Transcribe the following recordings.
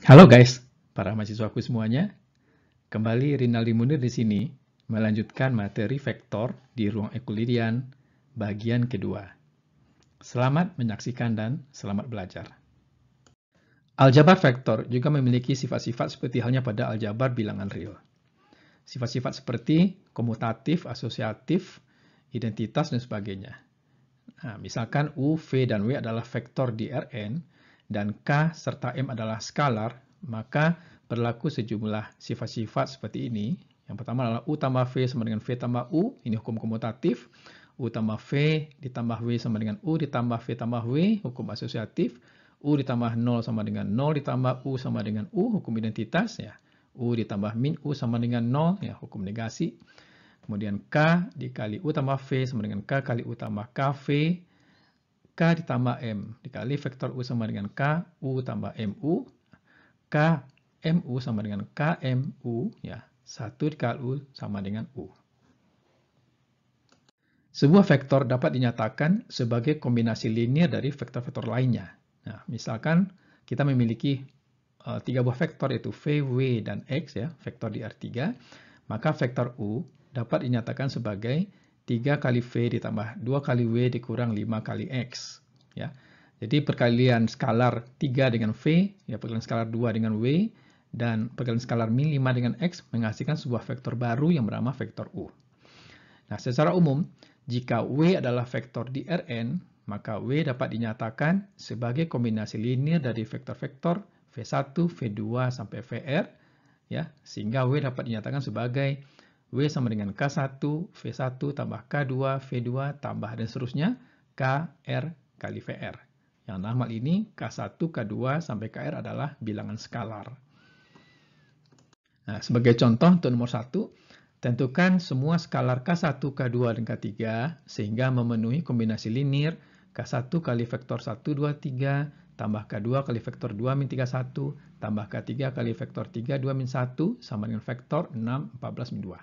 Halo guys, para mahasiswaku semuanya. Kembali Rinaldi Munir di sini melanjutkan materi vektor di ruang Euclidean bagian kedua. Selamat menyaksikan dan selamat belajar. Aljabar vektor juga memiliki sifat-sifat seperti halnya pada aljabar bilangan real. Sifat-sifat seperti komutatif, asosiatif, identitas, dan sebagainya. Nah, misalkan U, V, dan W adalah vektor di Rn, dan K serta M adalah skalar, maka berlaku sejumlah sifat-sifat seperti ini. Yang pertama adalah U tambah V sama dengan V tambah U, ini hukum komutatif. U tambah V ditambah W sama dengan U ditambah V tambah W, hukum asosiatif. U ditambah 0 sama dengan 0 ditambah U sama dengan U, hukum identitas. Ya. U ditambah min U sama dengan 0, ya, hukum negasi. Kemudian K dikali U tambah V sama dengan K kali U tambah KV. K ditambah M dikali vektor U sama dengan K, U tambah MU. K MU sama dengan KMU, ya, 1 dikali U sama dengan U. Sebuah vektor dapat dinyatakan sebagai kombinasi linear dari vektor-vektor lainnya. Nah, misalkan kita memiliki 3 buah vektor yaitu V, W, dan X, ya, vektor di R3, maka vektor U dapat dinyatakan sebagai 3 kali V ditambah 2 kali W dikurang 5 kali X. Ya. Jadi perkalian skalar 3 dengan V, ya, perkalian skalar 2 dengan W, dan perkalian skalar min 5 dengan X menghasilkan sebuah vektor baru yang bernama vektor U. Nah, secara umum, jika W adalah vektor di Rn, maka W dapat dinyatakan sebagai kombinasi linear dari vektor-vektor V1, V2, sampai Vr, ya, sehingga W dapat dinyatakan sebagai W sama dengan K1, V1 tambah K2, V2 tambah dan seterusnya KR kali VR. Yang dalam hal ini K1, K2 sampai KR adalah bilangan skalar. Nah, sebagai contoh untuk nomor 1, tentukan semua skalar K1, K2, dan K3 sehingga memenuhi kombinasi linear K1 kali vektor 1, 2, 3 tambah K2 kali vektor 2, min 3, 1 tambah K3 kali vektor 3, 2, min 1 sama dengan vektor 6, 14, min 2.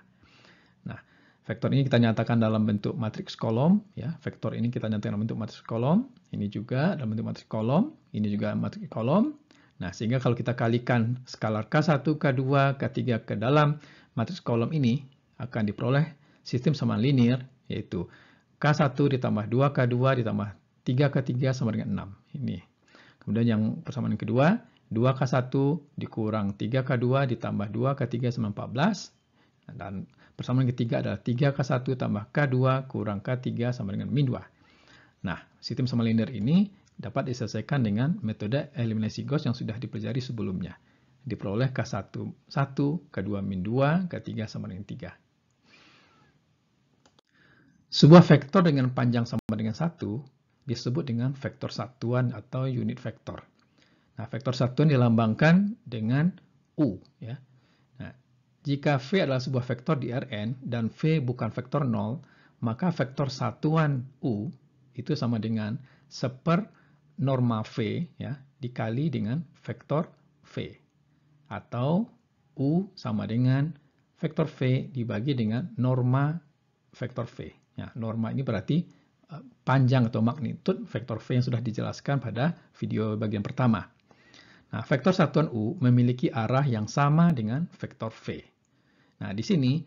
Nah, vektor ini kita nyatakan dalam bentuk matriks kolom, ya. Vektor ini kita nyatakan dalam bentuk matriks kolom, ini juga dalam bentuk matriks kolom, ini juga matriks kolom. Nah, sehingga kalau kita kalikan skalar K1, K2, K3 ke dalam matriks kolom ini akan diperoleh sistem samaan linear, yaitu K1 ditambah 2K2 ditambah 3K3 sama dengan 6. Ini. Kemudian yang persamaan kedua, 2K1 dikurang 3K2 ditambah 2K3 sama 14. Dan persamaan ketiga adalah 3K1 tambah K2 kurang K3 sama dengan min 2. Nah, sistem sama linear ini dapat diselesaikan dengan metode eliminasi Gauss yang sudah dipelajari sebelumnya. Diperoleh K1 1, K2 min 2, K3 sama dengan 3. Sebuah vektor dengan panjang sama dengan 1 disebut dengan vektor satuan atau unit vektor. Nah, vektor satuan dilambangkan dengan U, ya. Nah, jika V adalah sebuah vektor di Rn dan V bukan vektor 0, maka vektor satuan U itu sama dengan seper norma V, ya, dikali dengan vektor V. Atau U sama dengan vektor V dibagi dengan norma vektor V. Ya, norma ini berarti panjang atau magnitud vektor V yang sudah dijelaskan pada video bagian pertama. Nah, vektor satuan U memiliki arah yang sama dengan vektor V. Nah, di sini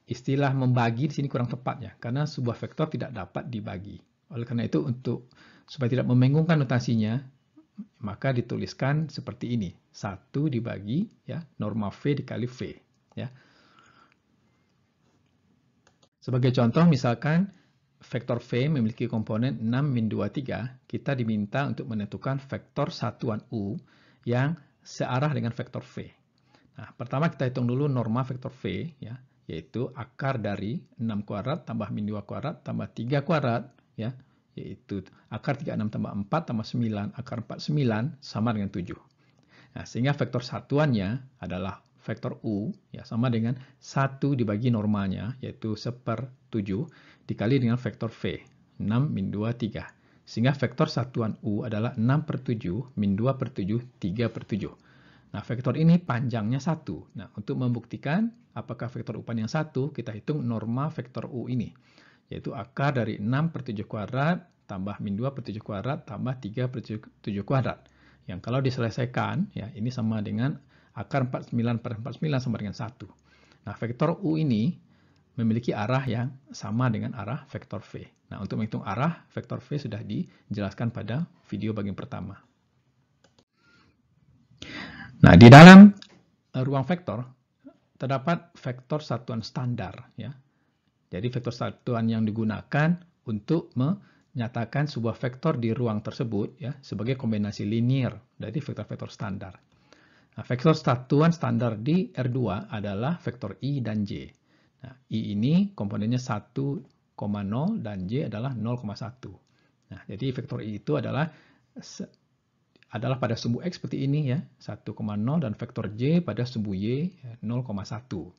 istilah membagi di sini kurang tepat, ya, karena sebuah vektor tidak dapat dibagi. Oleh karena itu, supaya tidak membingungkan notasinya, maka dituliskan seperti ini. 1 dibagi, ya, norma V dikali V. Ya. Sebagai contoh, misalkan vektor V memiliki komponen 6, min 2, 3, kita diminta untuk menentukan vektor satuan U yang searah dengan vektor V. Nah, pertama kita hitung dulu norma vektor V, ya, yaitu akar dari 6 kuadrat tambah min 2 kuadrat tambah 3 kuadrat, ya, yaitu akar 36 tambah 4 tambah 9, akar 49 sama dengan 7. Nah, sehingga vektor satuannya adalah vektor U, ya, sama dengan 1 dibagi normanya, yaitu 1/7, dikali dengan vektor V, 6, min 2, 3. Sehingga vektor satuan U adalah 6/7, min 2/7, 3/7. Nah, vektor ini panjangnya 1. Nah, untuk membuktikan apakah vektor U panjang 1, kita hitung norma vektor U ini, yaitu akar dari 6/7 kuadrat tambah min 2/7 kuadrat tambah 3/7 kuadrat. yang kalau diselesaikan, ya ini sama dengan akar 49 per 49 sama dengan 1. Nah, vektor U ini memiliki arah yang sama dengan arah vektor V. Nah, untuk menghitung arah vektor V sudah dijelaskan pada video bagian pertama. Nah, di dalam ruang vektor terdapat vektor satuan standar, ya. Jadi vektor satuan yang digunakan untuk menyatakan sebuah vektor di ruang tersebut, ya, sebagai kombinasi linear dari vektor-vektor standar. Nah, vektor satuan standar di R2 adalah vektor I dan J. Nah, I ini komponennya 1,0 dan J adalah 0,1. Nah, jadi vektor I itu adalah pada sumbu X seperti ini, ya, 1,0, dan vektor J pada sumbu Y 0,1.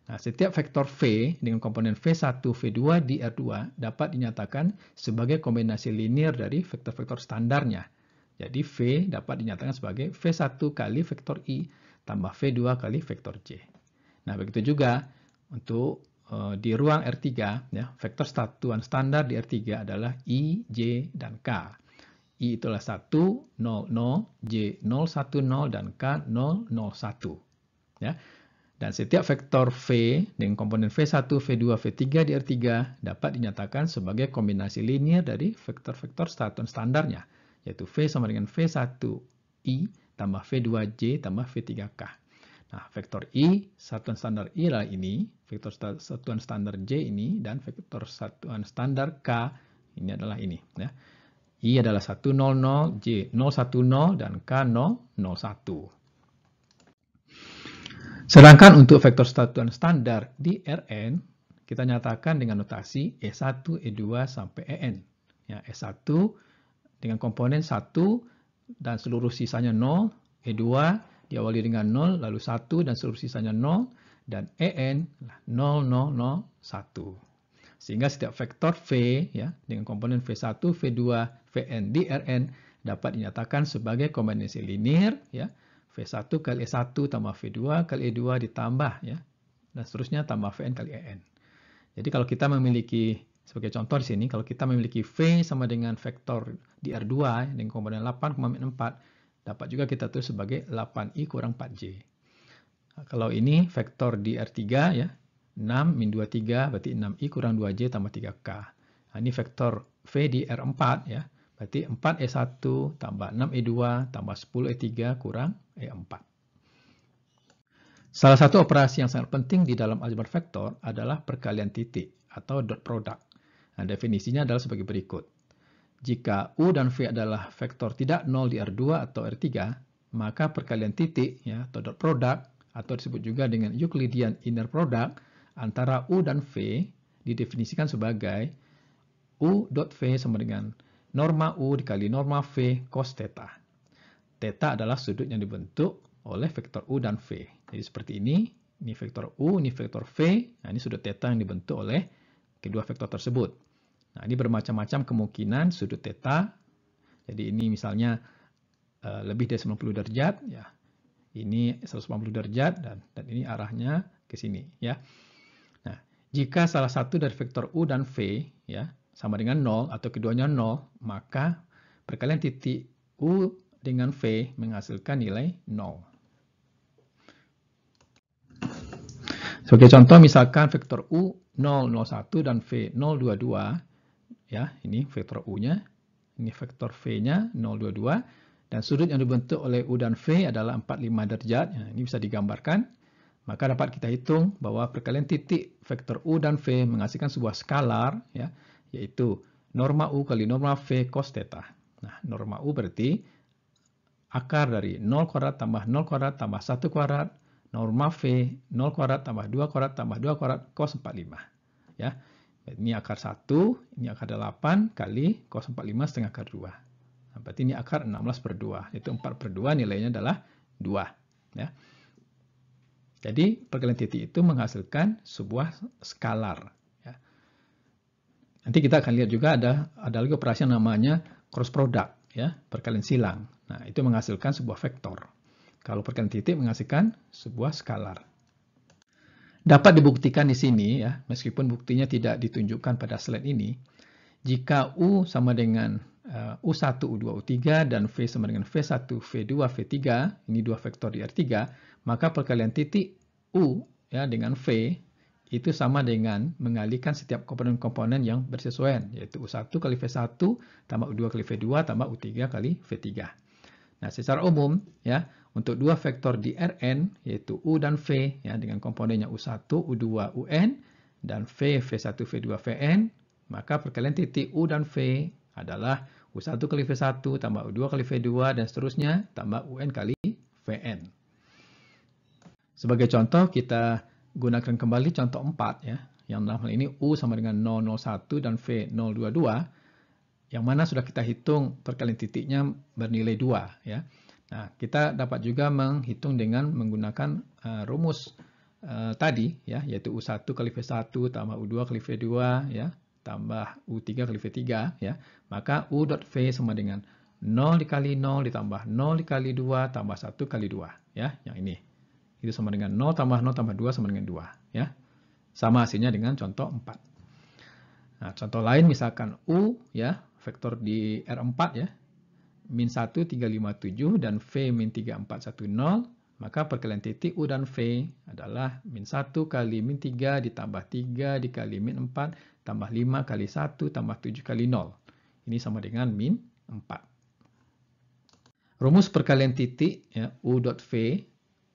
Nah, setiap vektor V dengan komponen V1, V2 di R2 dapat dinyatakan sebagai kombinasi linear dari vektor-vektor standarnya. Jadi V dapat dinyatakan sebagai V1 kali vektor I tambah V2 kali vektor J. Nah, begitu juga untuk di ruang R3, ya, vektor satuan standar di R3 adalah I, J, dan K. I itulah 1, 0, 0, J 0, 1, 0, dan K 0, 0, 1. Ya. Dan setiap vektor V dengan komponen V1, V2, V3 di R3 dapat dinyatakan sebagai kombinasi linear dari vektor-vektor satuan standarnya, yaitu V sama dengan V1I tambah V2J tambah V3K. Nah, vektor I, satuan standar I adalah ini, vektor satuan standar J ini, dan vektor satuan standar K ini adalah ini. Ya. I adalah 100, J 010, dan K 001. Sedangkan untuk vektor satuan standar di Rn, kita nyatakan dengan notasi E1, E2, sampai En. Ya, E1 dengan komponen 1 dan seluruh sisanya 0, E2 diawali dengan 0, lalu 1 dan seluruh sisanya 0, dan En 0, 0, 0, 1. Sehingga setiap vektor V, ya, dengan komponen V1, V2, Vn di Rn dapat dinyatakan sebagai kombinasi linear, ya, V1 kali E1 tambah V2 kali E2 ditambah, ya, dan seterusnya tambah Vn kali En. Jadi kalau kita memiliki, sebagai contoh di sini, kalau kita memiliki V sama dengan vektor di R2 dengan komponen 8,4, dapat juga kita tulis sebagai 8I kurang 4J. Nah, kalau ini vektor di R3, ya, 6 min 2, 3, berarti 6I kurang 2J tambah 3K. Nah, ini vektor V di R4, ya, berarti 4E1 tambah 6E2 tambah 10E3 kurang E4. Salah satu operasi yang sangat penting di dalam aljabar vektor adalah perkalian titik atau dot product. Nah, definisinya adalah sebagai berikut. Jika U dan V adalah vektor tidak nol di R2 atau R3, maka perkalian titik, ya, atau dot product, atau disebut juga dengan Euclidean inner product, antara U dan V didefinisikan sebagai U dot V sama dengan norma U dikali norma V cos theta. Theta adalah sudut yang dibentuk oleh vektor U dan V. Jadi seperti ini vektor U, ini vektor V. Nah, ini sudut theta yang dibentuk oleh kedua vektor tersebut. Nah, ini bermacam-macam kemungkinan sudut theta. Jadi ini misalnya lebih dari 90 derajat, ya. Ini 180 derajat dan ini arahnya ke sini, ya. Nah, jika salah satu dari vektor U dan V, ya, sama dengan 0 atau keduanya 0, maka perkalian titik U dengan V menghasilkan nilai 0. Sebagai contoh, misalkan vektor U 001 dan V 022, ya, ini vektor U-nya, ini vektor V-nya 022, dan sudut yang dibentuk oleh U dan V adalah 45 derajat. Ya, ini bisa digambarkan. Maka dapat kita hitung bahwa perkalian titik vektor U dan V menghasilkan sebuah skalar, ya, yaitu norma U kali norma V cos theta. Nah, norma U berarti akar dari 0 kuadrat tambah 0 kuadrat tambah 1 kuadrat, norma V 0 kuadrat tambah 2 kuadrat tambah 2 kuadrat cos 45. Ya, ini akar 1, ini akar 8 kali cos 45 setengah akar 2. Nah, berarti ini akar 16/2. Itu 4/2 nilainya adalah 2. Ya. Jadi perkalian titik itu menghasilkan sebuah skalar. Ya. Nanti kita akan lihat juga ada lagi operasi yang namanya cross product, ya, perkalian silang. Nah, itu menghasilkan sebuah vektor. Kalau perkalian titik menghasilkan sebuah skalar. Dapat dibuktikan di sini, ya, meskipun buktinya tidak ditunjukkan pada slide ini, jika U sama dengan U1, U2, U3 dan V sama dengan V1, V2, V3, ini dua vektor di R3, maka perkalian titik U ya dengan V itu sama dengan mengalihkan setiap komponen-komponen yang bersesuaian, yaitu U1 kali V1 tambah U2 kali V2 tambah U3 kali V3. Nah, secara umum ya, untuk dua vektor di Rn yaitu U dan V ya dengan komponennya U1, U2, Un dan V, V1, V2, Vn, maka perkalian titik U dan V adalah U1 kali V1 tambah U2 kali V2 dan seterusnya tambah Un kali Vn. Sebagai contoh kita gunakan kembali contoh 4 ya, yang dalam hal ini U sama dengan 001 dan V 022, yang mana sudah kita hitung perkalian titiknya bernilai 2 ya. Nah, kita dapat juga menghitung dengan menggunakan rumus tadi ya, yaitu U1 kali V1 tambah U2 kali V2 ya, tambah U3 kali V3 ya. Maka U dot V sama dengan 0 dikali 0 ditambah 0 dikali 2 tambah 1 kali 2 ya, yang ini. Itu sama dengan 0 tambah 0 tambah 2 sama dengan 2 ya. Sama hasilnya dengan contoh 4. Nah, contoh lain misalkan U ya, vektor di R4 ya, min 1, 3, 5, 7 dan V min 3, 4, 1, 0, maka perkalian titik U dan V adalah min 1 kali min 3 ditambah 3 dikali min 4 tambah 5 kali 1 tambah 7 kali 0. Ini sama dengan min 4. Rumus perkalian titik ya, U dot V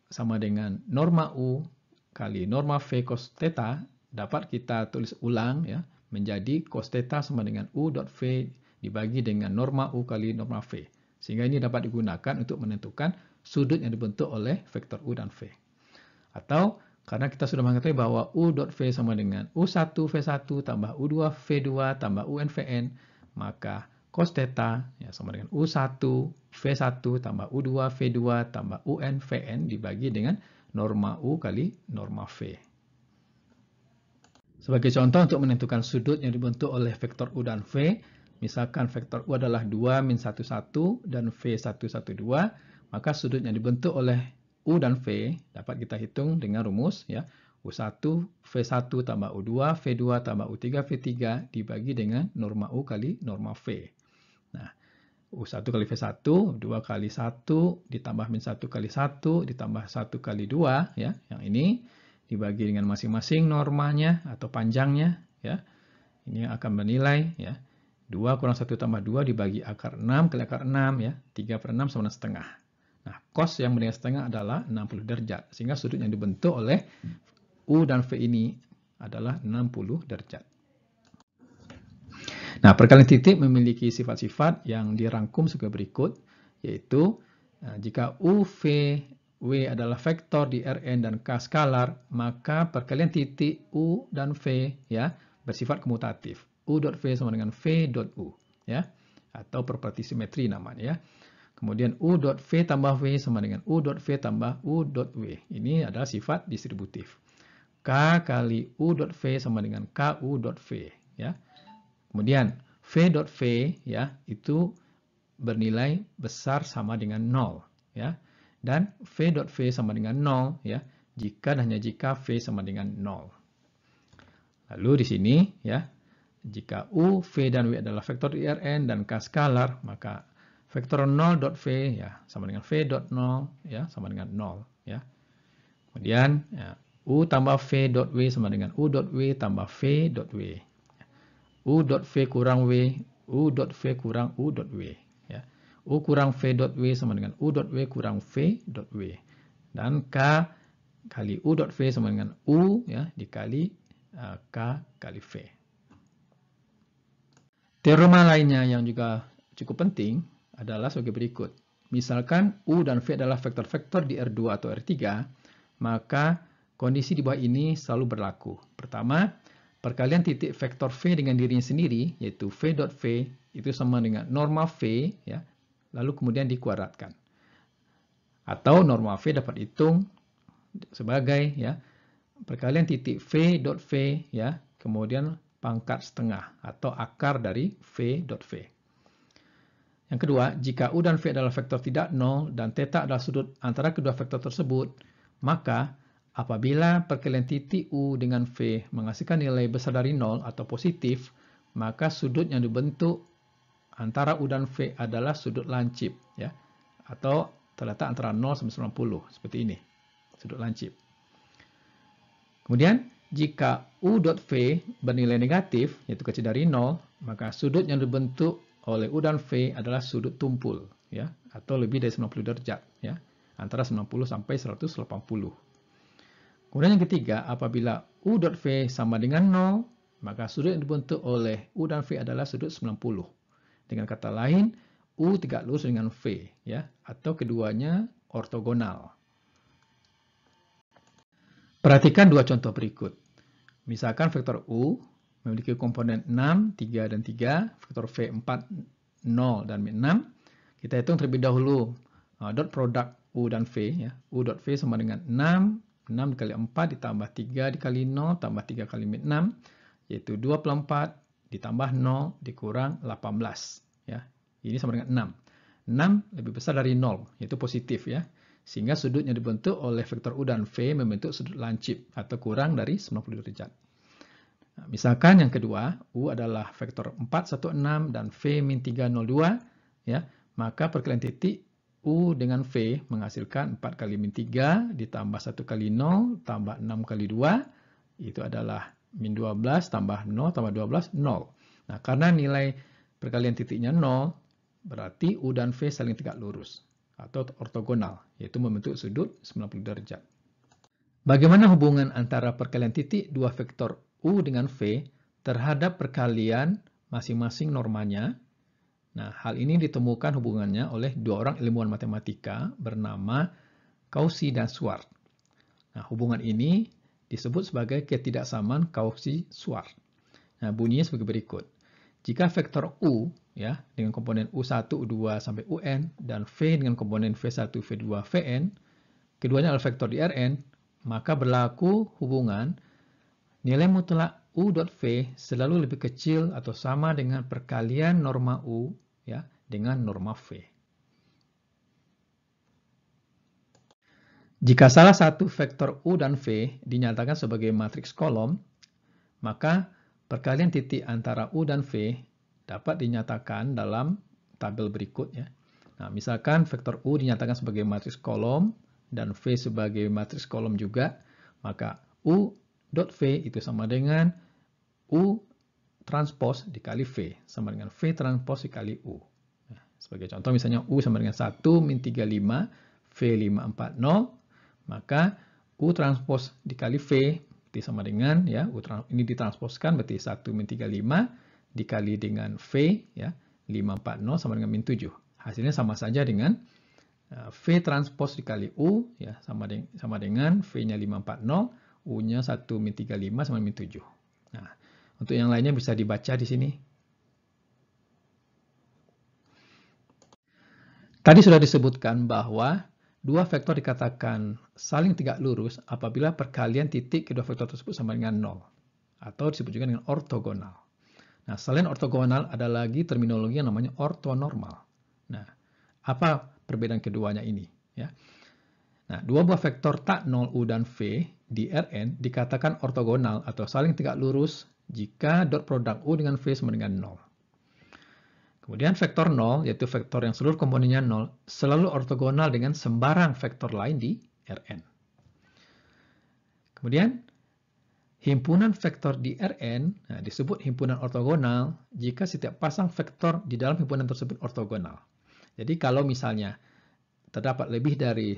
sama dengan norma U kali norma V cos theta dapat kita tulis ulang ya, menjadi cos theta sama dengan U dot V dibagi dengan norma U kali norma V. Sehingga ini dapat digunakan untuk menentukan sudut yang dibentuk oleh vektor U dan V. Atau karena kita sudah mengetahui bahwa U dot V sama dengan U1 V1 tambah U2 V2 tambah UN Vn, maka cos theta ya, sama dengan U1 V1 tambah U2 V2 tambah UN Vn dibagi dengan norma U kali norma V. Sebagai contoh untuk menentukan sudut yang dibentuk oleh vektor U dan V, misalkan vektor U adalah 2, min 1, 1 dan V 1, 1, 2, maka sudut yang dibentuk oleh U dan V dapat kita hitung dengan rumus ya, U1 V1 tambah U2 V2 tambah U3 V3 dibagi dengan norma U kali norma V. Nah, U1 kali V1, 2 kali 1 ditambah min 1 kali 1 ditambah 1 kali 2 ya, yang ini dibagi dengan masing-masing normanya atau panjangnya ya. Ini akan bernilai ya, 2 kurang 1 tambah 2 dibagi akar 6 kali akar 6 ya, 3 per 6 sama dengan setengah. Nah, cos yang bernilai setengah adalah 60 derajat, sehingga sudut yang dibentuk oleh U dan V ini adalah 60 derajat. Nah, perkalian titik memiliki sifat-sifat yang dirangkum sebagai berikut, yaitu jika U, V, W adalah vektor di Rn dan K skalar, maka perkalian titik U dan V ya bersifat komutatif. U dot V sama dengan V dot U ya, atau properti simetri namanya ya. Kemudian U dot V tambah V sama dengan U dot V tambah U dot W. Ini adalah sifat distributif. K kali U dot V sama dengan KU dot V ya. Kemudian V dot V ya itu bernilai besar sama dengan 0 ya. Dan V dot V sama dengan 0 ya jika dan hanya jika V sama dengan 0. Lalu di sini ya, jika U, V dan W adalah vektor di Rn dan K skalar, maka vektor 0 dot V ya sama dengan V dot 0 ya sama dengan 0 ya. Kemudian ya, U tambah V dot W sama dengan U dot W tambah V dot W. U dot V kurang W, U dot V kurang U dot W. Ya. U kurang V dot W sama dengan U dot W kurang V dot W. Dan K kali U dot V sama dengan U ya, dikali K kali V. Teorema lainnya yang juga cukup penting adalah sebagai berikut. Misalkan U dan V adalah vektor-vektor di R2 atau R3, maka kondisi di bawah ini selalu berlaku. Pertama, perkalian titik vektor V dengan dirinya sendiri, yaitu V dot V, itu sama dengan norma V, ya, lalu kemudian dikuadratkan. Atau norma V dapat dihitung sebagai ya, perkalian titik V dot V, ya, kemudian pangkat setengah atau akar dari V dot V. Yang kedua, jika U dan V adalah vektor tidak nol dan θ adalah sudut antara kedua vektor tersebut, maka apabila perkalian titik U dengan V menghasilkan nilai besar dari 0 atau positif, maka sudut yang dibentuk antara U dan V adalah sudut lancip, ya, atau terletak antara 0 sampai 90, seperti ini, sudut lancip. Kemudian, jika U dot V bernilai negatif, yaitu kecil dari 0, maka sudut yang dibentuk oleh U dan V adalah sudut tumpul, ya, atau lebih dari 90 derajat, ya, antara 90 sampai 180. Kemudian yang ketiga, apabila U dot V sama dengan 0, maka sudut yang dibentuk oleh U dan V adalah sudut 90. Dengan kata lain, U tegak lurus dengan V, ya, atau keduanya ortogonal. Perhatikan dua contoh berikut. Misalkan vektor U memiliki komponen 6, 3, dan 3, vektor V 4, 0, dan 6. Kita hitung terlebih dahulu dot produk U dan V. Ya. U dot V sama dengan 6, 6 dikali 4 ditambah 3 dikali 0 tambah 3 kali 6, yaitu 24 ditambah 0 dikurang 18. Ya. Ini sama dengan 6. 6 lebih besar dari 0, yaitu positif, ya. Sehingga sudut yang dibentuk oleh vektor U dan V membentuk sudut lancip atau kurang dari 90 derajat. Nah, misalkan yang kedua, U adalah vektor 416 dan V min 302, ya, maka perkalian titik U dengan V menghasilkan 4 kali min 3 ditambah 1 kali 0 tambah 6 kali 2, itu adalah min 12 tambah 0 tambah 12, 0. Nah, karena nilai perkalian titiknya 0, berarti U dan V saling tegak lurus atau ortogonal, yaitu membentuk sudut 90 derajat. Bagaimana hubungan antara perkalian titik dua vektor U dengan V terhadap perkalian masing-masing normanya? Nah, hal ini ditemukan hubungannya oleh dua orang ilmuwan matematika bernama Cauchy dan Schwarz. Nah, hubungan ini disebut sebagai ketidaksamaan Cauchy-Schwarz. Nah, bunyinya sebagai berikut. Jika vektor U, ya, dengan komponen U1, U2 sampai UN dan V dengan komponen V1, V2, Vn, keduanya adalah vektor di Rn, maka berlaku hubungan nilai mutlak U dot V selalu lebih kecil atau sama dengan perkalian norma U, ya, dengan norma V. Jika salah satu vektor U dan V dinyatakan sebagai matriks kolom, maka perkalian titik antara U dan V dapat dinyatakan dalam tabel berikut, ya. Nah, misalkan vektor U dinyatakan sebagai matriks kolom dan V sebagai matriks kolom juga, maka U dot V itu sama dengan U transpos dikali V, sama dengan V transpos dikali U. Nah, sebagai contoh misalnya U sama dengan 1 min 35, V 540, maka U transpos dikali V berarti sama dengan, ya, ini ditransposkan berarti 1 min 35 dikali dengan V, ya, 540 sama dengan min 7. Hasilnya sama saja dengan V transpos dikali U, ya, sama dengan V-nya 540, U-nya 1 min 35 sama min 7. Nah, untuk yang lainnya bisa dibaca di sini. Tadi sudah disebutkan bahwa dua vektor dikatakan saling tegak lurus apabila perkalian titik kedua vektor tersebut sama dengan 0, atau disebut juga dengan ortogonal. Nah, selain ortogonal ada lagi terminologi yang namanya ortonormal. Nah, apa perbedaan keduanya ini? Ya. Nah, dua buah vektor tak 0 U dan V di Rn dikatakan ortogonal atau saling tegak lurus jika dot produk U dengan V sama dengan 0. Kemudian vektor 0, yaitu vektor yang seluruh komponennya 0, selalu ortogonal dengan sembarang vektor lain di Rn. Kemudian, himpunan vektor di Rn disebut himpunan ortogonal jika setiap pasang vektor di dalam himpunan tersebut ortogonal. Jadi kalau misalnya terdapat lebih dari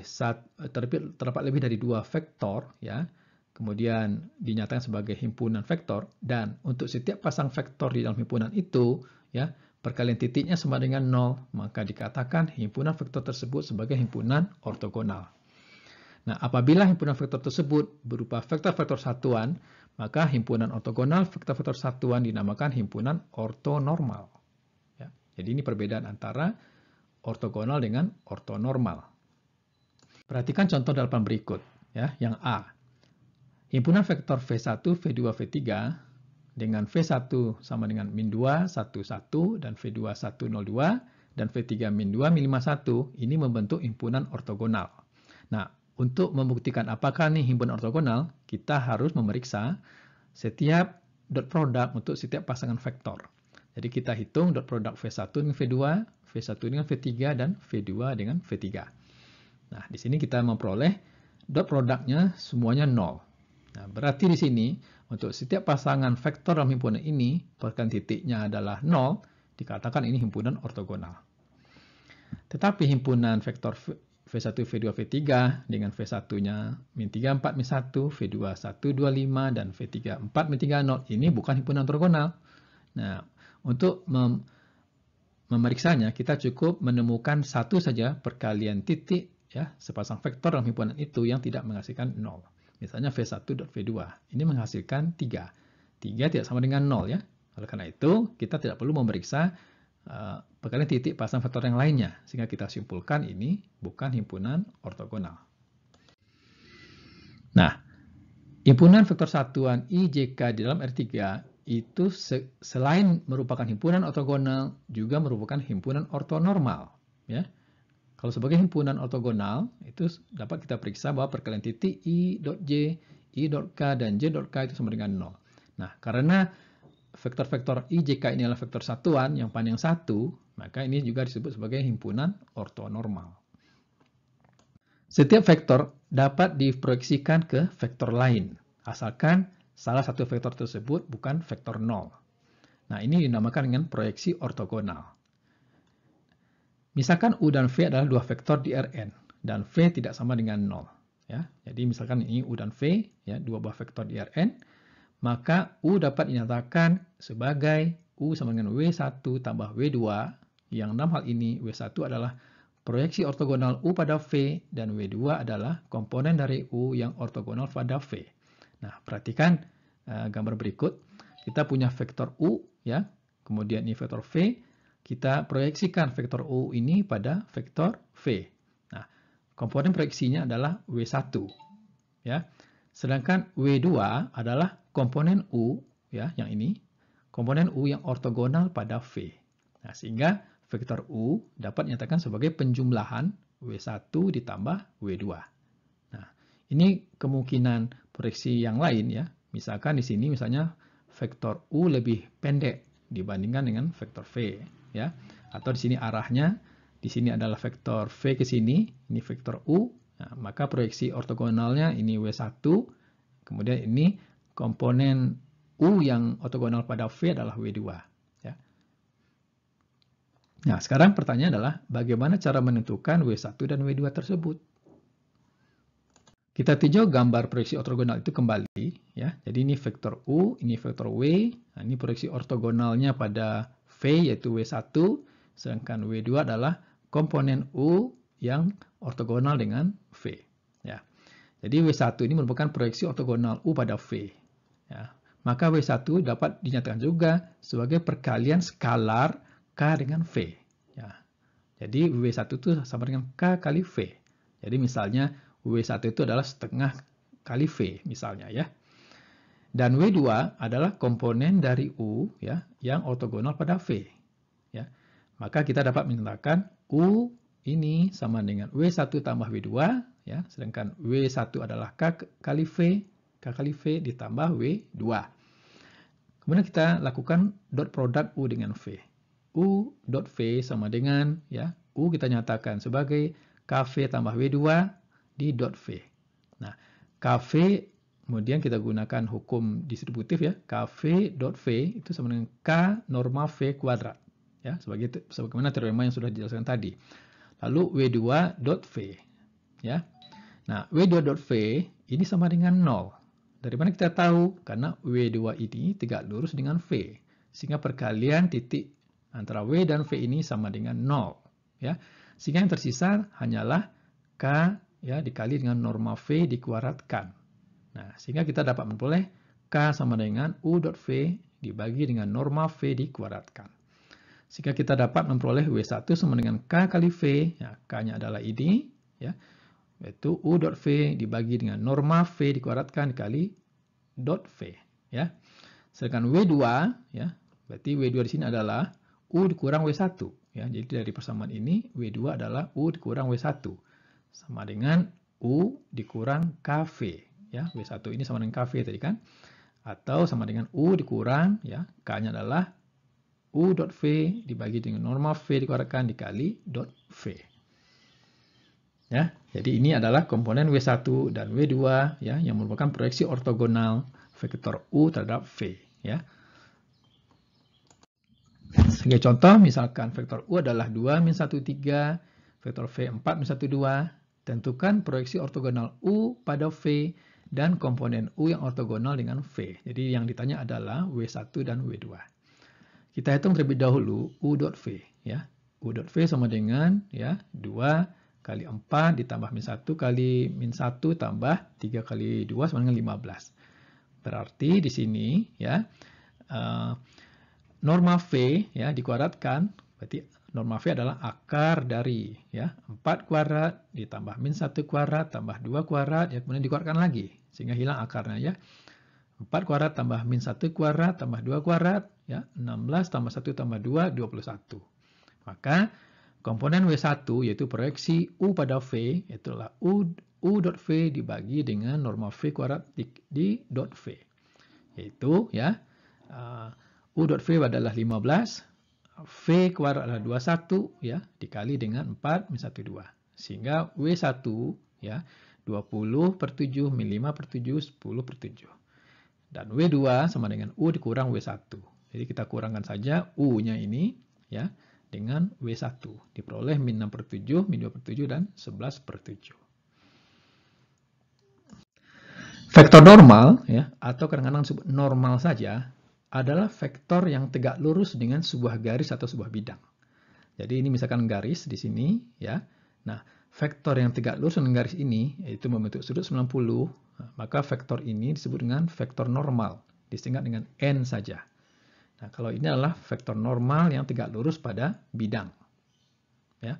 dua vektor, ya, kemudian dinyatakan sebagai himpunan vektor, dan untuk setiap pasang vektor di dalam himpunan itu, ya, perkalian titiknya sama dengan 0, maka dikatakan himpunan vektor tersebut sebagai himpunan ortogonal. Nah, apabila himpunan vektor tersebut berupa vektor-vektor satuan, maka himpunan ortogonal vektor-vektor satuan dinamakan himpunan ortonormal. Ya, jadi ini perbedaan antara ortogonal dengan ortonormal. Perhatikan contoh dalaman berikut. Ya, yang A. Himpunan vektor V1, V2, V3 dengan V1 sama dengan min 2, 1, 1, dan V2, 1, 0, 2, dan V3 min 2, min 5, 1. Ini membentuk himpunan ortogonal. Nah, untuk membuktikan apakah ini himpunan ortogonal, kita harus memeriksa setiap dot product untuk setiap pasangan vektor. Jadi kita hitung dot produk V1 dengan V2, V1 dengan V3, dan V2 dengan V3. Nah, di sini kita memperoleh dot produknya semuanya 0. Nah, berarti di sini untuk setiap pasangan vektor dalam himpunan ini, perkalian titiknya adalah 0, dikatakan ini himpunan ortogonal. Tetapi himpunan vektor V1, V2, V3 dengan V1-nya min 3, 4, min 1, V2, 1, 2, 5, dan V3, 4, min 3, 0, ini bukan himpunan ortogonal. Nah, untuk memeriksanya, kita cukup menemukan satu saja perkalian titik, ya, sepasang vektor dalam himpunan itu yang tidak menghasilkan 0. Misalnya V1.V2, ini menghasilkan 3. 3 tidak sama dengan 0, ya. Oleh karena itu, kita tidak perlu memeriksa perkalian titik pasang vektor yang lainnya, sehingga kita simpulkan ini bukan himpunan ortogonal. Nah, himpunan vektor satuan IJK di dalam R3 itu selain merupakan himpunan ortogonal, juga merupakan himpunan ortonormal, ya. Kalau sebagai himpunan ortogonal, itu dapat kita periksa bahwa perkalian titik I.J, I.K, dan J.K itu sama dengan 0. Nah, karena vektor-vektor IJK ini adalah vektor satuan yang panjang 1, maka ini juga disebut sebagai himpunan ortonormal. Setiap vektor dapat diproyeksikan ke vektor lain, asalkan salah satu vektor tersebut bukan vektor 0. Nah, ini dinamakan dengan proyeksi ortogonal. Misalkan U dan V adalah dua vektor di Rn, dan V tidak sama dengan 0. Ya. Jadi misalkan ini U dan V, ya, dua buah vektor di Rn, maka U dapat dinyatakan sebagai U sama dengan W1 tambah W2, yang dalam hal ini W1 adalah proyeksi ortogonal U pada V, dan W2 adalah komponen dari U yang ortogonal pada V. Nah, perhatikan gambar berikut. Kita punya vektor U, ya, kemudian ini vektor V. Kita proyeksikan vektor U ini pada vektor V. Nah, komponen proyeksinya adalah W1. Ya. Sedangkan W2 adalah komponen U, ya, yang ini, komponen U yang ortogonal pada V. Nah, sehingga vektor U dapat dinyatakan sebagai penjumlahan W1 ditambah W2. Nah, ini kemungkinan proyeksi yang lain, ya. Misalkan di sini misalnya vektor U lebih pendek dibandingkan dengan vektor V, ya. Atau di sini arahnya, di sini adalah vektor V ke sini, ini vektor U. Nah, maka proyeksi ortogonalnya ini W1, kemudian ini komponen U yang ortogonal pada V adalah W2. Ya. Nah, sekarang pertanyaannya adalah bagaimana cara menentukan W1 dan W2 tersebut? Kita tinjau gambar proyeksi ortogonal itu kembali, ya. Jadi ini vektor U, ini vektor W. Nah, ini proyeksi ortogonalnya pada V yaitu W1, sedangkan W2 adalah komponen U yang ortogonal dengan V. Ya. Jadi W1 ini merupakan proyeksi ortogonal U pada V. Ya. Maka W1 dapat dinyatakan juga sebagai perkalian skalar K dengan V. Ya. Jadi W1 itu sama dengan K kali V. Jadi misalnya W1 itu adalah setengah kali V misalnya, ya. Dan W2 adalah komponen dari U, ya, yang ortogonal pada V. Ya. Maka kita dapat menyatakan U ini sama dengan W1 tambah W2, ya, sedangkan W1 adalah K kali V ditambah W2. Kemudian kita lakukan dot produk U dengan V. U dot V sama dengan, ya, U kita nyatakan sebagai KV tambah W2 di dot V. Nah, KV kemudian kita gunakan hukum distributif, ya. KV dot V itu sama dengan K norma V kuadrat, ya, sebagaimana teorema yang sudah dijelaskan tadi. Lalu W2 dot V, ya. Nah, W2 dot V ini sama dengan 0. Dari mana kita tahu? Karena W2 ini tegak lurus dengan V, sehingga perkalian titik antara W dan V ini sama dengan 0, ya. Sehingga yang tersisa hanyalah K, ya, dikali dengan norma V dikuadratkan. Nah, sehingga kita dapat memperoleh K sama dengan U dot V dibagi dengan norma V dikuadratkan. Sehingga kita dapat memperoleh W1 sama dengan K kali V, ya, K-nya adalah ini, ya, yaitu U dot V dibagi dengan norma V dikuadratkan dikali dot V, ya. Sedangkan W2, ya, berarti W2 di sini adalah U dikurang W1, ya. Jadi dari persamaan ini W2 adalah U dikurang W1 sama dengan U dikurang KV, ya. W1 ini sama dengan KV tadi kan, atau sama dengan U dikurang, ya, K-nya adalah U dot V dibagi dengan norma V dikuadratkan dikali dot V. Ya, jadi ini adalah komponen W1 dan W2 ya, yang merupakan proyeksi ortogonal vektor U terhadap V. Ya. Sebagai contoh, misalkan vektor U adalah 2 min 1, 3, vektor V 4 min 1, 2. Tentukan proyeksi ortogonal U pada V dan komponen U yang ortogonal dengan V. Jadi yang ditanya adalah W1 dan W2. Kita hitung terlebih dahulu U dot V. Ya. U dot V sama dengan ya 2 kali 4 ditambah min 1 kali min 1 tambah 3 kali 2 sama dengan 15. Berarti di sini ya norma V ya dikuadratkan, berarti norma V adalah akar dari ya 4 kuadrat ditambah min 1 kuadrat tambah 2 kuadrat ya kemudian dikuadratkan lagi sehingga hilang akarnya ya. 4 kuadrat tambah min 1 kuadrat tambah 2 kuadrat ya 16 tambah 1 tambah 2 21. Maka komponen W1 yaitu proyeksi U pada V itulah U dot V dibagi dengan norma V kuadrat di dot V. Yaitu ya U dot V adalah 15, V kuadrat adalah 21 ya dikali dengan 4 min 1 2. Sehingga W1 ya 20 per 7 min 5 per 7 10 per 7. Dan W2 sama dengan U dikurang W1. Jadi kita kurangkan saja U-nya ini ya dengan W1. Diperoleh min 6 per 7, min 2 per 7, dan 11 per 7. Vektor normal ya atau kadang-kadang disebut normal saja adalah vektor yang tegak lurus dengan sebuah garis atau sebuah bidang. Jadi ini misalkan garis di sini ya. Nah, vektor yang tegak lurus dengan garis ini yaitu membentuk sudut 90, maka vektor ini disebut dengan vektor normal, disingkat dengan N saja. Nah, kalau ini adalah vektor normal yang tegak lurus pada bidang. Ya.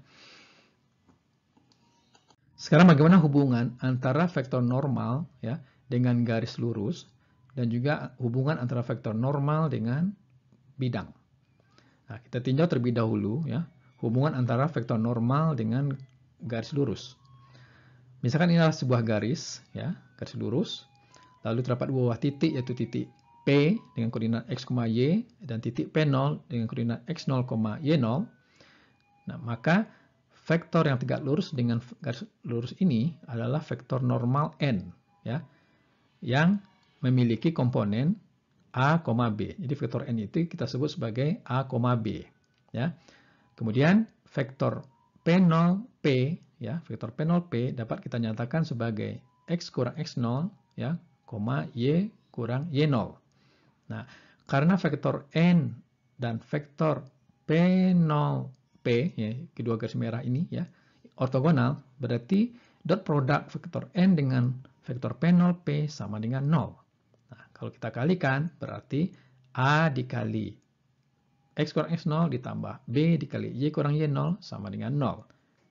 Sekarang bagaimana hubungan antara vektor normal ya dengan garis lurus dan juga hubungan antara vektor normal dengan bidang. Nah, kita tinjau terlebih dahulu ya, hubungan antara vektor normal dengan garis lurus. Misalkan ini adalah sebuah garis ya, garis lurus. Lalu terdapat dua buah titik yaitu titik P dengan koordinat X, Y dan titik P0 dengan koordinat X0, Y0. Nah, maka vektor yang tegak lurus dengan garis lurus ini adalah vektor normal N ya, yang memiliki komponen A, B. Jadi vektor N itu kita sebut sebagai A, B. Ya. Kemudian vektor P0P, ya, vektor P0P dapat kita nyatakan sebagai X kurang X0, ya, Y kurang Y0. Nah, karena vektor N dan vektor P0P, ya, kedua garis merah ini, ya, ortogonal, berarti dot produk vektor N dengan vektor P0P sama dengan 0. Nah, kalau kita kalikan, berarti A dikali X kurang X0 ditambah B dikali Y kurang Y0 sama dengan 0.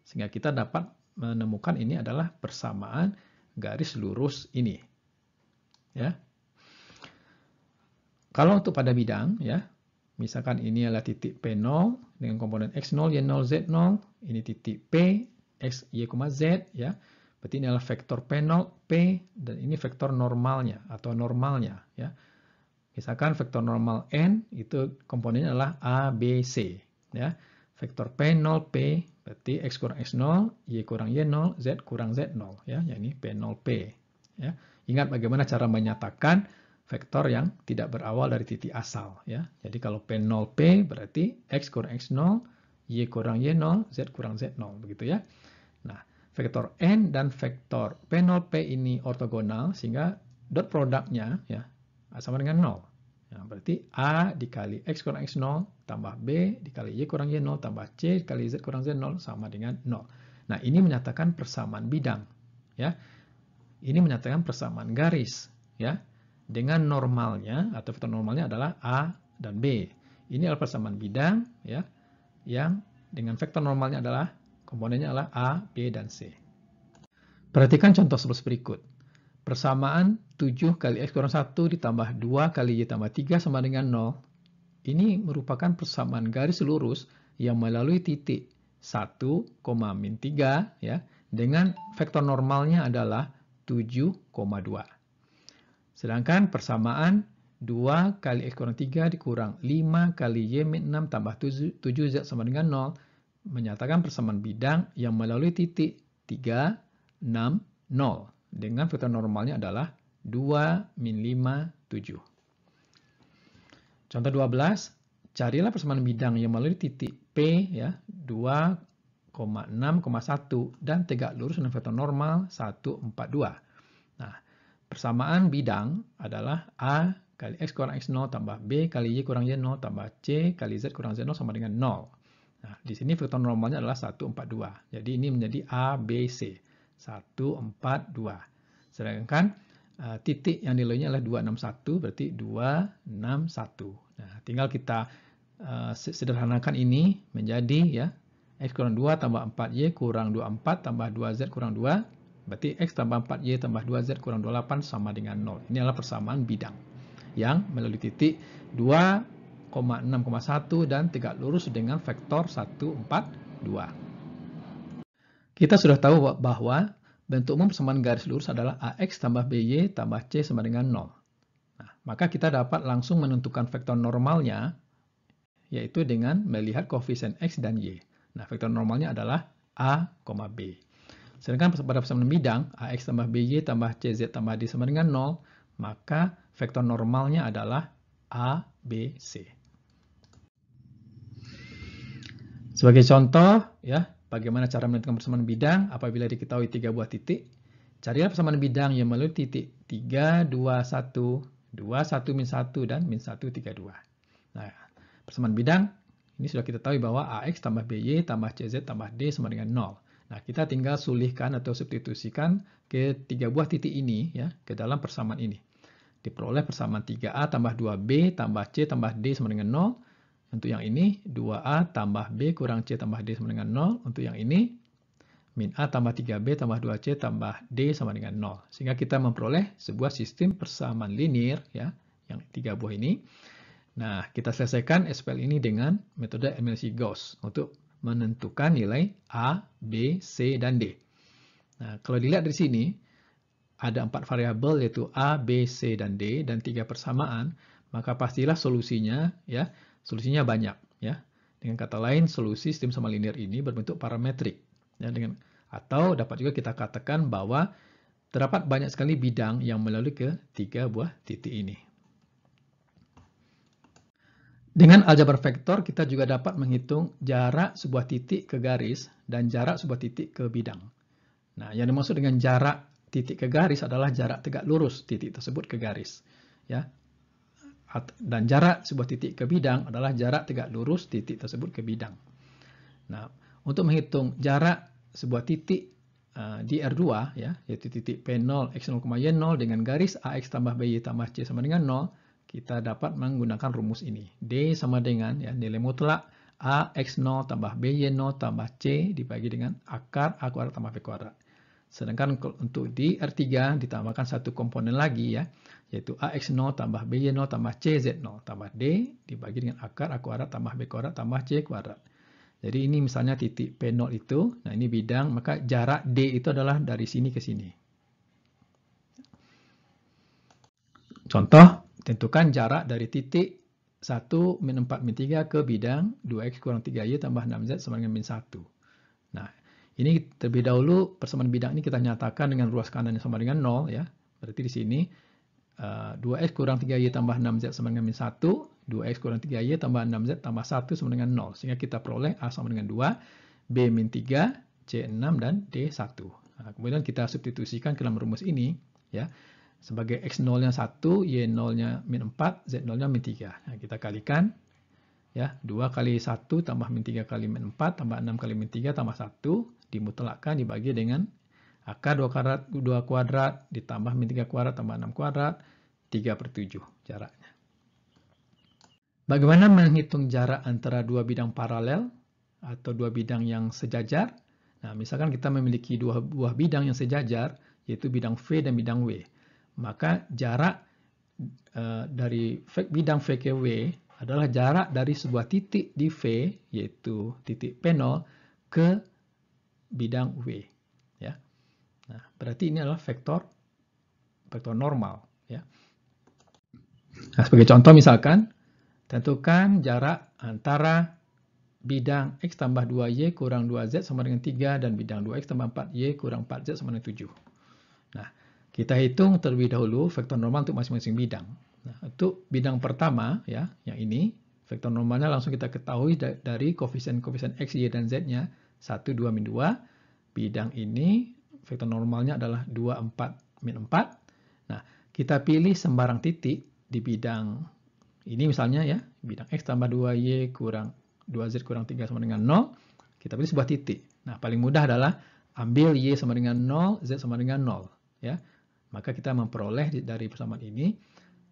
Sehingga kita dapat menemukan ini adalah persamaan garis lurus ini. Ya. Kalau untuk pada bidang, ya, misalkan ini adalah titik P0 dengan komponen X0, Y0, Z0. Ini titik P, X, Y, Z, ya. Berarti ini adalah vektor P0, P, dan ini vektor normalnya atau normalnya. Ya. Misalkan vektor normal N itu komponennya adalah A, B, C. Ya. Vektor P0, P berarti X kurang X0, Y kurang Y0, Z kurang Z0. Ya. Ini P0, P. Ya. Ingat bagaimana cara menyatakan vektor yang tidak berawal dari titik asal. Ya. Jadi kalau P0, P berarti X kurang X0, Y kurang Y0, Z kurang Z0. Begitu ya. Nah, vektor N dan vektor P0P ini ortogonal sehingga dot produknya ya sama dengan 0. Ya, berarti A dikali X kurang X0 tambah B dikali Y kurang Y0 tambah C dikali Z kurang Z0 sama dengan 0. Nah, ini menyatakan persamaan bidang. Ya. Ini menyatakan persamaan garis. Ya. Dengan normalnya atau vektor normalnya adalah A dan B. Ini adalah persamaan bidang ya, yang dengan vektor normalnya adalah komponennya adalah A, B, dan C. Perhatikan contoh seperti berikut. Persamaan 7 kali X kurang 1 ditambah 2 kali Y tambah 3 sama dengan 0. Ini merupakan persamaan garis lurus yang melalui titik 1, min 3 ya, dengan vektor normalnya adalah 7,2. Sedangkan persamaan 2 kali X kurang 3 dikurang 5 kali Y min 6 tambah 7Z sama dengan 0, menyatakan persamaan bidang yang melalui titik 3, 6, 0. Dengan vektor normalnya adalah 2, min 5, 7. Contoh 12, carilah persamaan bidang yang melalui titik P, ya, 2,6,1 dan tegak lurus dengan vektor normal 1, 4, 2. Nah, persamaan bidang adalah A kali X kurang X0 tambah B kali Y kurang Y0 tambah C kali Z kurang Z0 sama dengan 0. Nah, di sini vektor normalnya adalah 1, 4, 2. Jadi ini menjadi A, B, C. 1, 4, 2. Sedangkan titik yang nilainya adalah 261, berarti 261. Nah, tinggal kita sederhanakan ini menjadi, ya, X kurang 2 tambah 4Y kurang 24 tambah 2Z kurang 2. Berarti X tambah 4Y tambah 2Z kurang 28 sama dengan 0. Ini adalah persamaan bidang yang melalui titik 2,6,1 dan tegak lurus dengan vektor 1, 4, 2. Kita sudah tahu bahwa bentuk umum persamaan garis lurus adalah AX tambah BY tambah C sama dengan 0. Nah, maka kita dapat langsung menentukan vektor normalnya, yaitu dengan melihat koefisien X dan Y. Nah, vektor normalnya adalah A, B. Sedangkan pada persamaan bidang, AX tambah BY tambah CZ tambah D sama dengan 0, maka vektor normalnya adalah A, B, C. Sebagai contoh, ya, bagaimana cara menentukan persamaan bidang apabila diketahui 3 buah titik. Carilah persamaan bidang yang melalui titik 3, 2, 1, 2, 1, min 1, dan min 1, 3, 2. Nah, persamaan bidang, ini sudah kita tahu bahwa AX tambah BY tambah CZ tambah D sama dengan 0. Nah, kita tinggal sulihkan atau substitusikan ke 3 buah titik ini, ya, ke dalam persamaan ini. Diperoleh persamaan 3A tambah 2B tambah C tambah D sama dengan 0. Untuk yang ini, 2A tambah B kurang C tambah D sama dengan 0. Untuk yang ini, min A tambah 3B tambah 2C tambah D sama dengan 0. Sehingga kita memperoleh sebuah sistem persamaan linear, ya, yang 3 buah ini. Nah, kita selesaikan SPL ini dengan metode eliminasi Gauss untuk menentukan nilai A, B, C, dan D. Nah, kalau dilihat dari sini, ada 4 variabel yaitu A, B, C, dan D, dan 3 persamaan, maka pastilah solusinya, ya, solusinya banyak, ya. Dengan kata lain, solusi sistem sama linear ini berbentuk parametrik, ya, atau dapat juga kita katakan bahwa terdapat banyak sekali bidang yang melalui ke 3 buah titik ini. Dengan aljabar vektor, kita juga dapat menghitung jarak sebuah titik ke garis dan jarak sebuah titik ke bidang. Nah, yang dimaksud dengan jarak titik ke garis adalah jarak tegak lurus titik tersebut ke garis, ya. Dan jarak sebuah titik ke bidang adalah jarak tegak lurus titik tersebut ke bidang. Nah, untuk menghitung jarak sebuah titik di R2, ya, yaitu titik P0 X0, Y0 dengan garis AX tambah BY tambah C sama dengan 0, kita dapat menggunakan rumus ini. D sama dengan, ya, nilai mutlak AX0 tambah BY0 tambah C dibagi dengan akar A kuadrat tambah B kuadrat. Sedangkan untuk di R3 ditambahkan satu komponen lagi, ya, yaitu AX0 tambah BY0 tambah CZ0 tambah D dibagi dengan akar A kuadrat tambah B kuadrat tambah C kuadrat. Jadi ini misalnya titik P0 itu, nah ini bidang, maka jarak D itu adalah dari sini ke sini. Contoh, tentukan jarak dari titik 1, min 4, min 3 ke bidang 2X kurang 3Y tambah 6Z sama dengan min 1. Nah, ini terlebih dahulu persamaan bidang ini kita nyatakan dengan ruas kanan yang sama dengan 0, ya. Berarti di sini 2X kurang 3Y tambah 6Z sama dengan min 1, 2X kurang 3Y tambah 6Z tambah 1 sama dengan 0. Sehingga kita peroleh A sama dengan 2, B min 3, C 6, dan D 1. Nah, kemudian kita substitusikan ke dalam rumus ini, ya. Sebagai X0-nya 1, Y0-nya min 4, Z0-nya min 3. Nah, kita kalikan, ya, 2 kali 1 tambah min 3 kali min 4 tambah 6 kali min 3 tambah 1 dimutlakkan dibagi dengan akar 2 kuadrat ditambah min 3 kuadrat tambah 6 kuadrat 3/7 jaraknya. Bagaimana menghitung jarak antara dua bidang paralel atau dua bidang yang sejajar? Nah, misalkan kita memiliki dua buah bidang yang sejajar, yaitu bidang V dan bidang W. Maka jarak dari bidang V ke W adalah jarak dari sebuah titik di V, yaitu titik P0, ke bidang W. Ya. Nah, berarti ini adalah vektor normal. Ya. Nah, sebagai contoh misalkan, tentukan jarak antara bidang X tambah 2Y kurang 2Z sama dengan 3 dan bidang 2X tambah 4Y kurang 4Z sama dengan 7. Nah, kita hitung terlebih dahulu vektor normal untuk masing-masing bidang. Nah, untuk bidang pertama, ya, yang ini, vektor normalnya langsung kita ketahui dari koefisien-koefisien X, Y, dan Z-nya 1, 2, min 2. Bidang ini, vektor normalnya adalah 2, 4, min 4. Nah, kita pilih sembarang titik di bidang ini misalnya ya, bidang X tambah 2Y kurang 2Z kurang 3 sama dengan 0. Kita pilih sebuah titik. Nah, paling mudah adalah ambil Y sama dengan 0, Z sama dengan 0. Ya. Maka kita memperoleh dari persamaan ini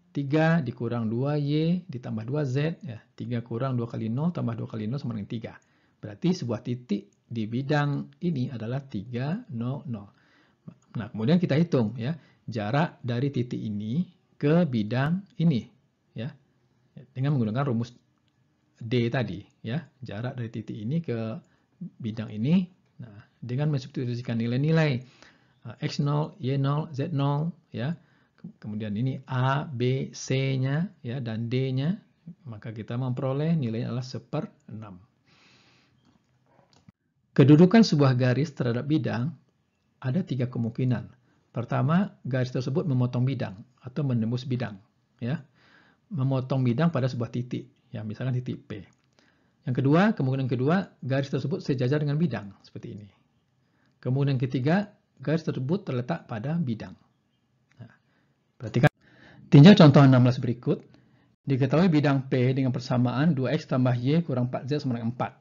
3 dikurang 2Y ditambah 2Z, ya, 3 kurang 2 kali 0 tambah 2 kali 0 sama dengan 3. Berarti sebuah titik di bidang ini adalah 3, 0, 0. Nah, kemudian kita hitung ya, jarak dari titik ini ke bidang ini, ya, dengan menggunakan rumus D tadi, ya, jarak dari titik ini ke bidang ini. Nah, dengan mensubstitusikan nilai-nilai X0, Y0, Z0, ya, kemudian ini A, B, C-nya, ya, dan D-nya, maka kita memperoleh nilainya adalah 1/6. Kedudukan sebuah garis terhadap bidang ada 3 kemungkinan. Pertama, garis tersebut memotong bidang atau menembus bidang, ya, memotong bidang pada sebuah titik, ya, misalkan titik P. Yang kedua, kemungkinan kedua, garis tersebut sejajar dengan bidang, seperti ini. Kemudian ketiga, garis tersebut terletak pada bidang. Nah, perhatikan. Tinjau contoh 16 berikut. Diketahui bidang P dengan persamaan 2X tambah Y kurang 4Z sama dengan 4.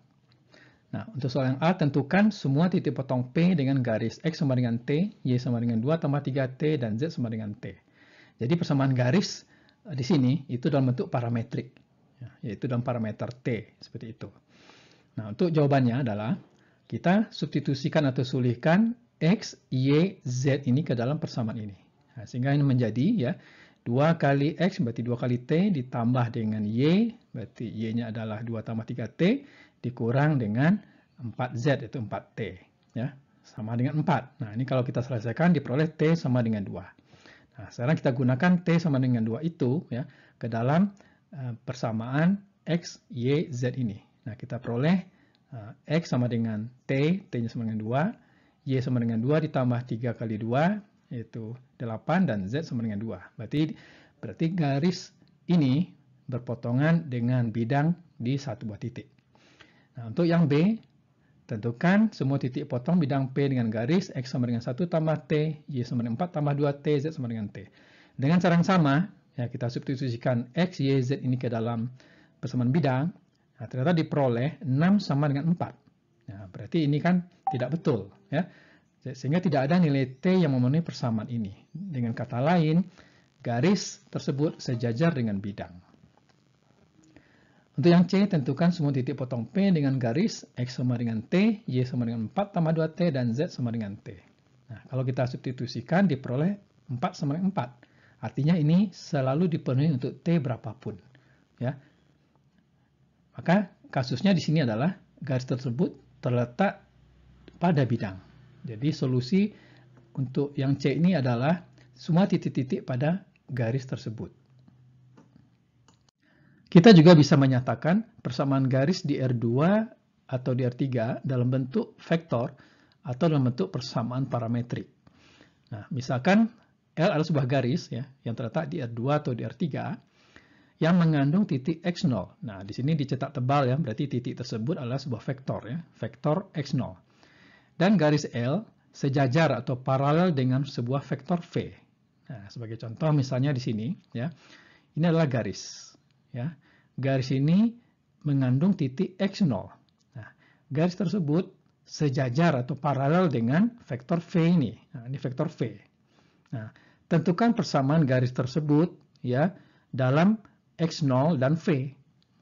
Nah, untuk soal yang A, tentukan semua titik potong P dengan garis X sama dengan T, Y sama dengan 2 tambah 3T, dan Z sama dengan T. Jadi persamaan garis di sini itu dalam bentuk parametrik, ya, yaitu dalam parameter T, seperti itu. Nah, untuk jawabannya adalah kita substitusikan atau sulihkan X, Y, Z ini ke dalam persamaan ini. Nah, sehingga ini menjadi ya 2 kali X berarti 2 kali T ditambah dengan Y, berarti Y-nya adalah 2 tambah 3T, dikurang dengan 4Z, itu 4T. Ya, sama dengan 4. Nah, ini kalau kita selesaikan diperoleh T sama dengan 2. Nah, sekarang kita gunakan T sama dengan 2 itu ya ke dalam persamaan X, Y, Z ini. Nah, kita peroleh X sama dengan T, T-nya sama dengan 2, Y sama dengan 2 ditambah 3 kali 2, yaitu 8, dan Z sama dengan 2. Berarti garis ini berpotongan dengan bidang di satu buah titik. Nah, untuk yang B, tentukan semua titik potong bidang P dengan garis X sama dengan 1 tambah T, Y sama dengan 4 tambah 2T, Z sama dengan T. Dengan cara yang sama, ya, kita substitusikan X, Y, Z ini ke dalam persamaan bidang. Nah, ternyata diperoleh 6 sama dengan 4. Nah, berarti ini kan tidak betul, ya. Sehingga tidak ada nilai T yang memenuhi persamaan ini. Dengan kata lain, garis tersebut sejajar dengan bidang. Untuk yang C, tentukan semua titik potong P dengan garis X sama dengan T, Y sama dengan 4 tambah 2T, dan Z sama dengan T. Nah, kalau kita substitusikan diperoleh 4 sama dengan 4. Artinya ini selalu dipenuhi untuk T berapapun. Ya. Maka kasusnya di sini adalah garis tersebut terletak pada bidang. Jadi solusi untuk yang C ini adalah semua titik-titik pada garis tersebut. Kita juga bisa menyatakan persamaan garis di R2 atau di R3 dalam bentuk vektor atau dalam bentuk persamaan parametrik. Nah, misalkan L adalah sebuah garis ya, yang terletak di R2 atau di R3 yang mengandung titik X0. Nah, di sini dicetak tebal ya, berarti titik tersebut adalah sebuah vektor ya, vektor X0. Dan garis L sejajar atau paralel dengan sebuah vektor V. Nah, sebagai contoh misalnya di sini ya, ini adalah garis. Ya, garis ini mengandung titik X0. Nah, garis tersebut sejajar atau paralel dengan vektor V ini. Nah, ini vektor V. Nah, tentukan persamaan garis tersebut ya dalam X0 dan V.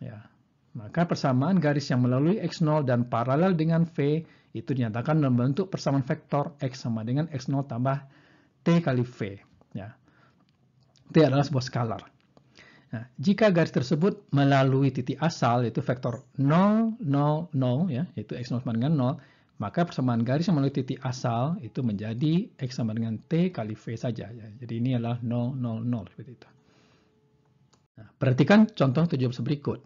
Ya, maka persamaan garis yang melalui X0 dan paralel dengan V itu dinyatakan dalam bentuk persamaan vektor X sama dengan X0 tambah T kali V. Ya. T adalah sebuah skalar. Nah, jika garis tersebut melalui titik asal, yaitu vektor 0, 0, 0, ya, yaitu X0 sama dengan 0, maka persamaan garis yang melalui titik asal itu menjadi X sama dengan T kali V saja. Ya. Jadi ini adalah 0, 0, 0, seperti itu. Nah, perhatikan contoh 17 berikut.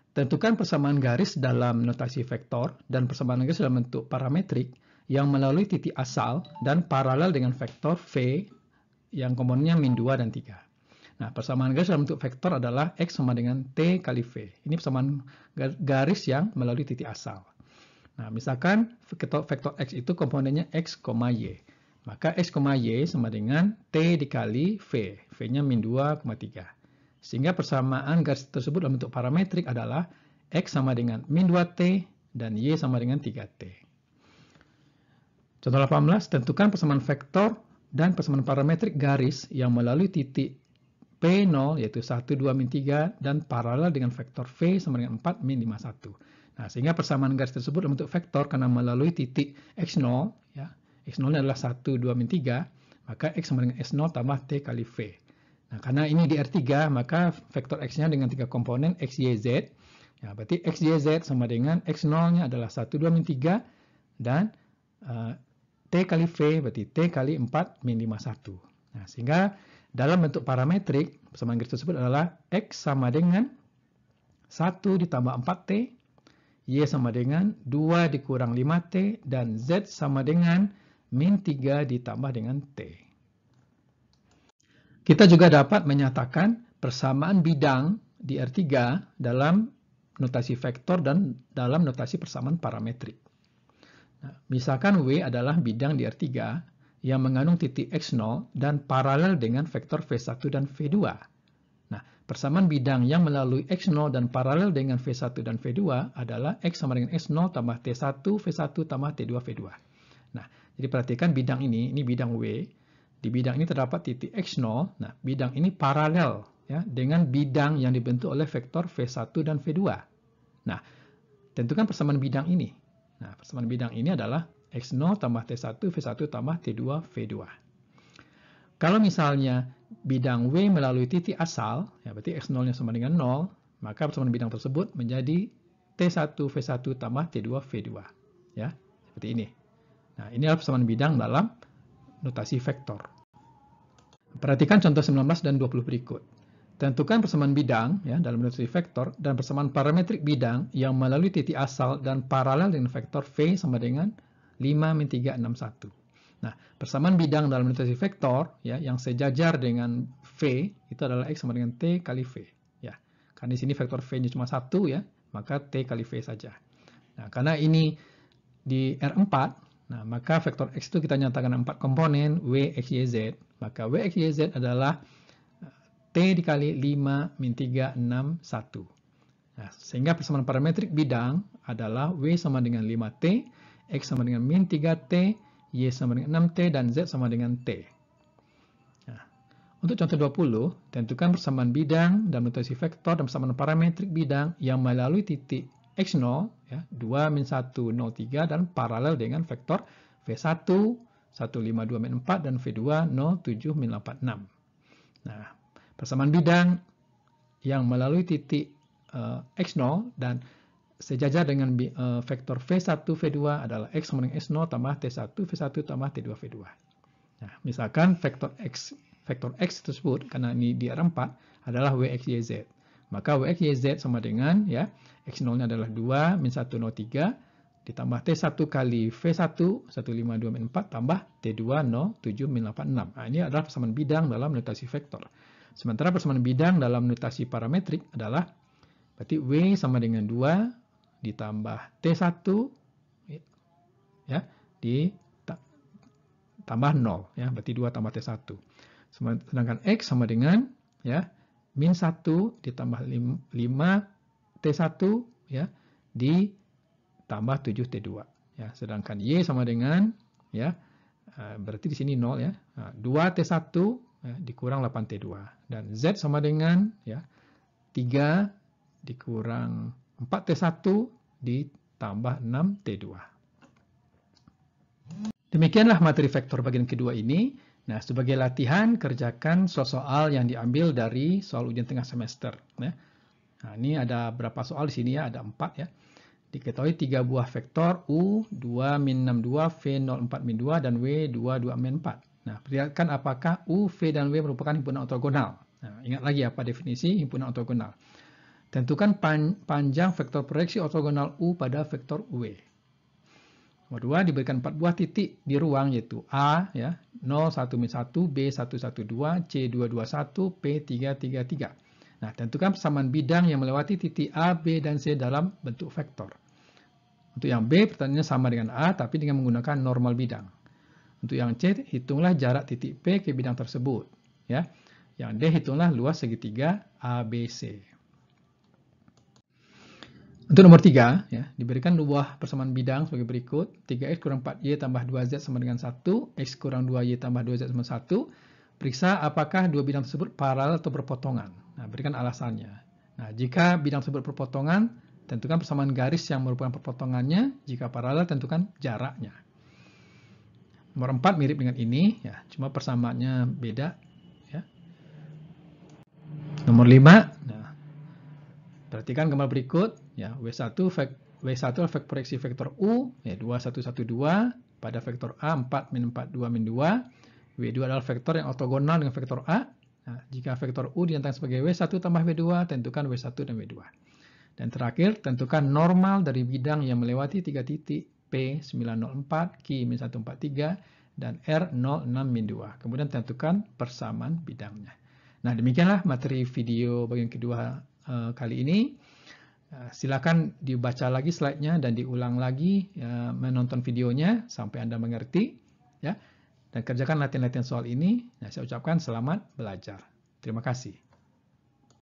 Tentukan persamaan garis dalam notasi vektor dan persamaan garis dalam bentuk parametrik yang melalui titik asal dan paralel dengan vektor V yang komponennya min 2 dan 3. Nah, persamaan garis dalam bentuk vektor adalah X sama dengan T kali V. Ini persamaan garis yang melalui titik asal. Nah, misalkan vektor X itu komponennya X, Y. Maka X, Y sama dengan T dikali V. V-nya min 2,3. Sehingga persamaan garis tersebut dalam bentuk parametrik adalah X sama dengan min 2T dan Y sama dengan 3T. Contoh 18, tentukan persamaan vektor dan persamaan parametrik garis yang melalui titik P0 yaitu 1, 2, min 3 dan paralel dengan vektor V sama dengan 4, min 5, 1. Nah, sehingga persamaan garis tersebut dalam bentuk vektor karena melalui titik X0, ya, X0 adalah 1, 2, min 3, maka X sama dengan S0 tambah T kali V. Nah, karena ini di R3, maka vektor X-nya dengan 3 komponen X, Y, Z. Ya, berarti X, Y, Z sama dengan X0-nya adalah 1, 2, min 3 dan T kali V berarti T kali 4 min 5, 1. Nah, sehingga dalam bentuk parametrik, persamaan garis tersebut adalah X sama dengan 1 ditambah 4T, Y sama dengan 2 dikurang 5T, dan Z sama dengan min 3 ditambah dengan T. Kita juga dapat menyatakan persamaan bidang di R3 dalam notasi vektor dan dalam notasi persamaan parametrik. Nah, misalkan W adalah bidang di R3 yang mengandung titik X0 dan paralel dengan vektor V1 dan V2. Nah, persamaan bidang yang melalui X0 dan paralel dengan V1 dan V2 adalah X sama dengan S0 tambah T1 V1 tambah T2 V2. Nah, jadi perhatikan bidang ini bidang W. Di bidang ini terdapat titik X0. Nah, bidang ini paralel ya dengan bidang yang dibentuk oleh vektor V1 dan V2. Nah, tentukan persamaan bidang ini. Nah, persamaan bidang ini adalah X0 tambah T1 V1 tambah T2 V2. Kalau misalnya bidang W melalui titik asal, ya berarti X0-nya sama dengan 0, maka persamaan bidang tersebut menjadi T1 V1 tambah T2 V2. Ya, seperti ini. Nah, ini adalah persamaan bidang dalam notasi vektor. Perhatikan contoh 19 dan 20 berikut. Tentukan persamaan bidang ya, dalam notasi vektor dan persamaan parametrik bidang yang melalui titik asal dan paralel dengan vektor V sama dengan 5 min 3, 6, 1. Nah, persamaan bidang dalam notasi vektor ya, yang sejajar dengan V itu adalah X sama dengan T kali V. Ya. Karena di sini vektor V-nya cuma 1 ya, maka T kali V saja. Nah, karena ini di R4, nah, maka vektor X itu kita nyatakan 4 komponen, W, X, Y, Z. Maka W, X, Y, Z adalah T dikali 5, min 3, 6, 1. Nah, sehingga persamaan parametrik bidang adalah W sama dengan 5T, X sama dengan min 3T, Y sama dengan 6T, dan Z sama dengan T. Nah, untuk contoh 20, tentukan persamaan bidang dan notasi vektor dan persamaan parametrik bidang yang melalui titik X0, ya, 2, min 1, 0, 3, dan paralel dengan vektor V1, 152, min 4, dan V2, 0, 7, min 8, 6. Nah, persamaan bidang yang melalui titik X0 dan sejajar dengan vektor V1, V2 adalah X sama dengan S0 tambah T1, V1 tambah T2, V2. Nah, misalkan vektor X tersebut, karena ini di R4, adalah W, X, Y, Z. Maka W, X, Y, Z sama dengan, ya, X0-nya adalah 2, min 1, 0, 3, ditambah T1 kali V1, 152, min 4, tambah T2, 0, 7, min 8, 6. Nah, ini adalah persamaan bidang dalam notasi vektor. Sementara persamaan bidang dalam notasi parametrik adalah, berarti W sama dengan 2, ditambah T1, ya, ditambah 0, ya, berarti 2 tambah T1. Sedangkan X sama dengan, ya, min 1 ditambah 5 T1 ya ditambah 7 T2 ya. Sedangkan Y sama dengan ya berarti di sini 0 ya. 2 T1 ya, dikurang 8 T2 dan Z sama dengan ya 3 dikurang 4 T1 ditambah 6 T2. Demikianlah materi vektor bagian kedua ini. Nah, sebagai latihan, kerjakan soal-soal yang diambil dari soal ujian tengah semester. Ya. Nah, ini ada berapa soal di sini ya? Ada 4 ya. Diketahui 3 buah vektor U, 2, min 62, V, 0, 4, min 2, dan W, 2, 2, min 4. Nah, perlihatkan apakah U, V, dan W merupakan himpunan ortogonal. Nah, ingat lagi apa definisi himpunan ortogonal. Tentukan panjang vektor proyeksi ortogonal U pada vektor W. Nomor 2 diberikan 4 buah titik di ruang yaitu A ya, 0, 1, 1, B, 1, 1, 2, C, 2, 2, 1, P, 3, 3, 3. Nah, tentukan persamaan bidang yang melewati titik A, B, dan C dalam bentuk vektor. Untuk yang B, pertanyaannya sama dengan A, tapi dengan menggunakan normal bidang. Untuk yang C, hitunglah jarak titik P ke bidang tersebut. Ya. Yang D, hitunglah luas segitiga ABC. Untuk nomor 3, ya, diberikan buah persamaan bidang sebagai berikut. 3x kurang 4y tambah 2z sama dengan 1, x kurang 2y tambah 2z sama 1. Periksa apakah dua bidang tersebut paralel atau berpotongan. Nah, berikan alasannya. Nah, jika bidang tersebut berpotongan, tentukan persamaan garis yang merupakan perpotongannya. Jika paralel, tentukan jaraknya. Nomor 4 mirip dengan ini, ya, cuma persamaannya beda. Ya. Nomor 5, nah, perhatikan gambar berikut. Ya, W1 adalah proyeksi vektor U, ya, 2, 1, 1, 2, pada vektor A 4, min 4, 2, min 2. W2 adalah vektor yang ortogonal dengan vektor A. Nah, jika vektor U dinyatakan sebagai W1 tambah W2, tentukan W1 dan W2. Dan terakhir, tentukan normal dari bidang yang melewati 3 titik P904, Q-143, dan R06-2. Kemudian tentukan persamaan bidangnya. Nah, demikianlah materi video bagian kedua kali ini. Silakan dibaca lagi slide-nya dan diulang lagi menonton videonya sampai Anda mengerti. Ya. Dan kerjakan latihan-latihan soal ini. Nah, saya ucapkan selamat belajar. Terima kasih.